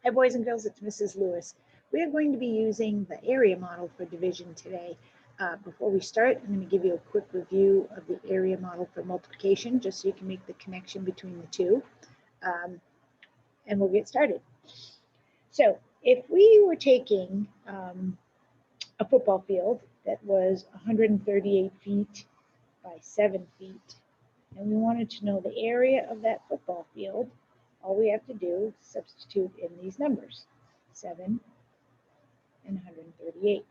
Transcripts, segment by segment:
Hi, boys and girls, it's Mrs. Lewis. We are going to be using the area model for division today. Before we start, I'm going to give you a quick review of the area model for multiplication, just so you can make the connection between the two. And we'll get started. So if we were taking a football field that was 138 feet by 7 feet, and we wanted to know the area of that football field, all we have to do is substitute in these numbers, 7 and 138.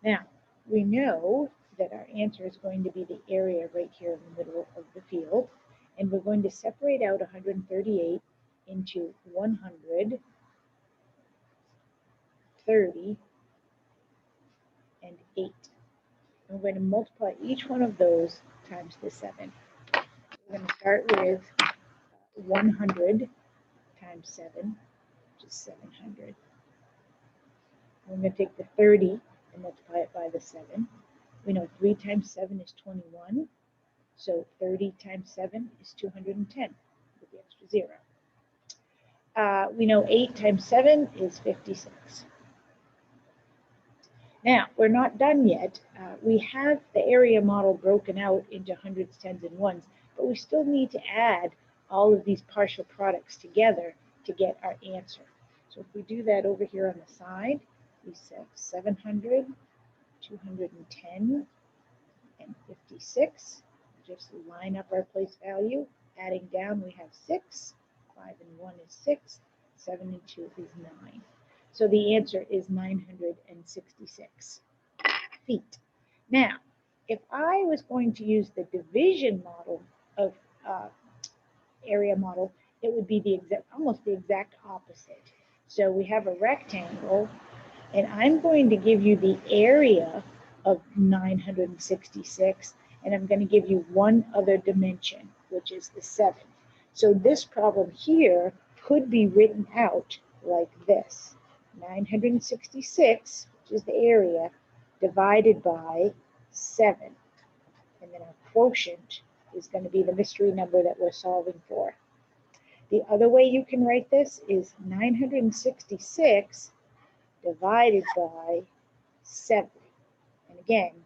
Now, we know that our answer is going to be the area right here in the middle of the field, and we're going to separate out 138 into 100, 30, and 8. And we're going to multiply each one of those times the 7. We're going to start with 100 times 7, which is 700. We're going to take the 30 and multiply it by the 7. We know 3 times 7 is 21, so 30 times 7 is 210 with the extra 0. We know 8 times 7 is 56. Now, we're not done yet. We have the area model broken out into hundreds, tens, and ones, but we still need to add all of these partial products together to get our answer. So if we do that over here on the side, we have 700, 210, and 56. Just line up our place value. Adding down, we have 6. 5 and 1 is 6. 7 and 2 is 9. So the answer is 966 feet. Now, if I was going to use the division model of area model, it would be almost the exact opposite. So we have a rectangle, and I'm going to give you the area of 966, and I'm going to give you one other dimension, which is the 7. So this problem here could be written out like this: 966, which is the area, divided by 7. And then our quotient is going to be the mystery number that we're solving for. The other way you can write this is 966 divided by 7. And again,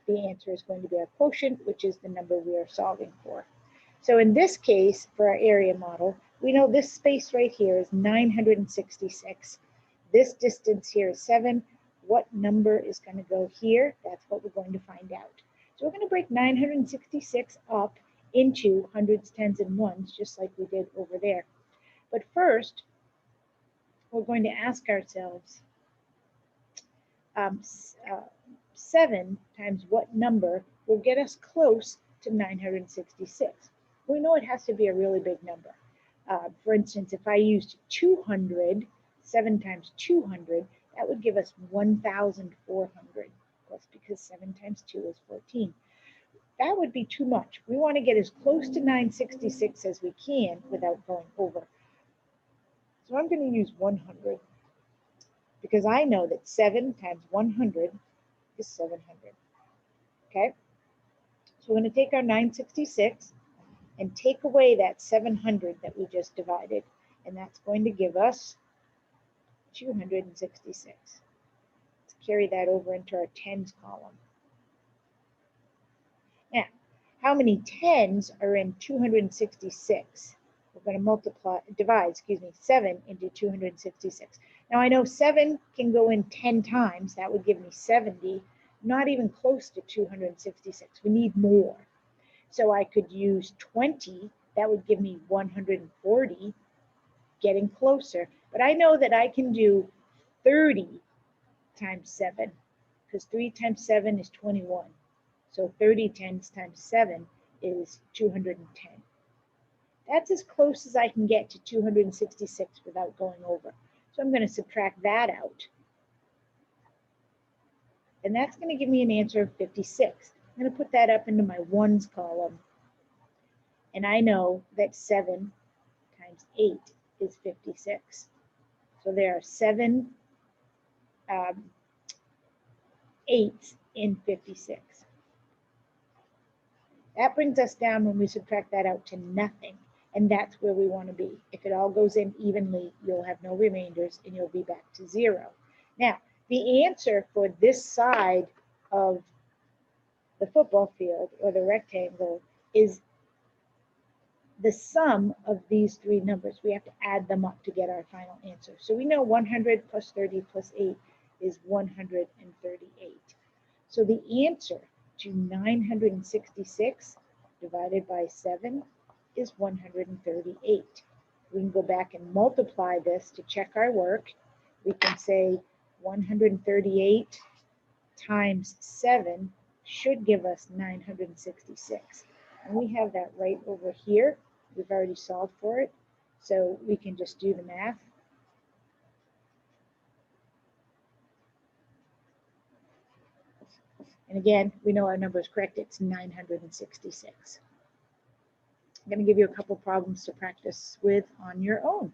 the answer is going to be our quotient, which is the number we are solving for. So in this case, for our area model, we know this space right here is 966. This distance here is 7. What number is going to go here? That's what we're going to find out. So we're going to break 966 up into hundreds, tens, and ones, just like we did over there. But first, we're going to ask ourselves, 7 times what number will get us close to 966? We know it has to be a really big number. For instance, if I used 200, 7 times 200, that would give us 1,400. Of course, because 7 times 2 is 14. That would be too much. We want to get as close to 966 as we can without going over. So I'm going to use 100, because I know that 7 times 100 is 700. Okay? So we're going to take our 966 and take away that 700 that we just divided, and that's going to give us 266. Let's carry that over into our tens column. Now, how many tens are in 266? We're going to divide 7 into 266. Now I know 7 can go in 10 times. That would give me 70, not even close to 266. We need more. So I could use 20. That would give me 140, getting closer. But I know that I can do 30 times 7, because 3 times 7 is 21. So 30 times 7 is 210. That's as close as I can get to 266 without going over. So I'm going to subtract that out. And that's going to give me an answer of 56. I'm going to put that up into my ones column. And I know that 7 times 8 is 56. So there are 7 8s in 56. That brings us down, when we subtract that out, to nothing. And that's where we want to be. If it all goes in evenly, you'll have no remainders and you'll be back to 0. Now, the answer for this side of the football field or the rectangle is the sum of these three numbers. We have to add them up to get our final answer. So we know 100 plus 30 plus 8 is 138. So the answer to 966 divided by 7 is 138. We can go back and multiply this to check our work. We can say 138 times 7 should give us 966. And we have that right over here. We've already solved for it. So we can just do the math. And again, we know our number is correct. It's 966. I'm going to give you a couple problems to practice with on your own.